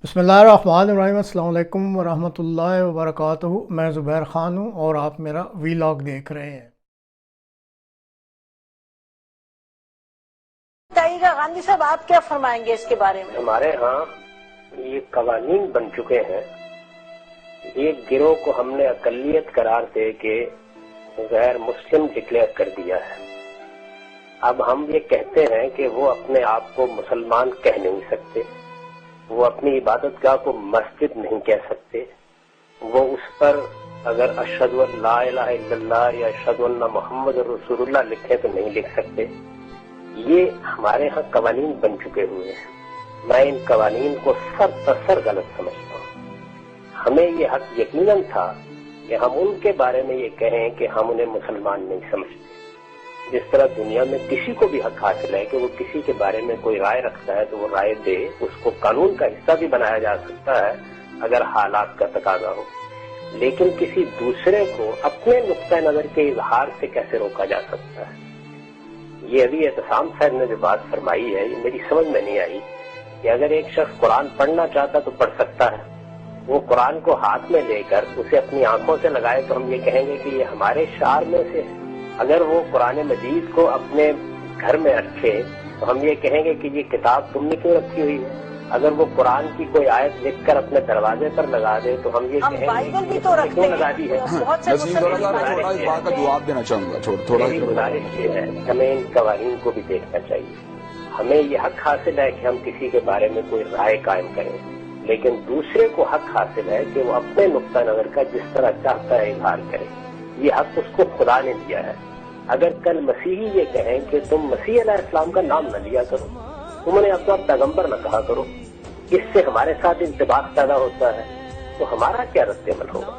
बिस्मिल्लाहिर्रहमानिर्रहीम। अस्सलाम वालेकुम वरहमतुल्लाहि वबरकातुहू। मैं ज़ुबैर ख़ान हूँ और आप मेरा वीलॉग देख रहे हैं। बताइएगा गांधी साहब, आप क्या फरमाएंगे इसके बारे में? हमारे यहाँ ये कवानीन बन चुके हैं। एक गिरोह को हमने अकलियत करार दे के गैर मुस्लिम डिक्लेयर कर दिया है। अब हम ये कहते हैं कि वो अपने आप को मुसलमान कह नहीं सकते, वो अपनी इबादतगाह को मस्जिद नहीं कह सकते, वो उस पर अगर अशहदु अन ला इलाहा इल्लल्लाह या अशहदु अन्ना मुहम्मद रसूलुल्लाह लिखे तो नहीं लिख सकते। ये हमारे यहाँ कवानीन बन चुके हुए हैं। मैं इन कवानीन को सर गलत समझता हूँ। हमें ये हक यकीनन था कि हम उनके बारे में ये कहें कि हम उन्हें मुसलमान नहीं समझते। जिस तरह दुनिया में किसी को भी हक हासिल है कि वो किसी के बारे में कोई राय रखता है तो वो राय दे, उसको कानून का हिस्सा भी बनाया जा सकता है अगर हालात का तकाजा हो, लेकिन किसी दूसरे को अपने नुक्ता नजर के इजहार से कैसे रोका जा सकता है? ये अभी एहतसाम साहब ने जो बात फरमाई है ये मेरी समझ में नहीं आई कि अगर एक शख्स कुरान पढ़ना चाहता तो पढ़ सकता है, वो कुरान को हाथ में लेकर उसे अपनी आंखों से लगाए तो हम ये कहेंगे कि ये हमारे शार में से है। अगर वो कुरान मजीद को अपने घर में रखे तो हम ये कहेंगे कि ये किताब तुमने क्यों रखी हुई है। अगर वो कुरान की कोई आयत लिखकर अपने दरवाजे पर लगा दे तो हम ये कहेंगे बाइबल भी तो रखते क्यों लगा दी है। बहुत से छोटा इस बात का जवाब देना चाहूंगा। थोड़ा गुजारिश ये है, हमें इन कवानीन को भी देखना चाहिए। हमें ये हक हासिल है कि हम किसी के बारे में कोई राय कायम करें, लेकिन दूसरे को हक हासिल है कि वो अपने नुक्ता नजर का जिस तरह चाहता है इजहार करे। ये हक उसको खुदा ने दिया है। अगर कल मसीही ये कहें कि तुम मसीह अलैहिस्सलाम का नाम न लिया करो, तुम उन्हें अपना पैगंबर न कहा करो, इससे हमारे साथ इंतबाह पैदा होता है, तो हमारा क्या रद्द अमल होगा?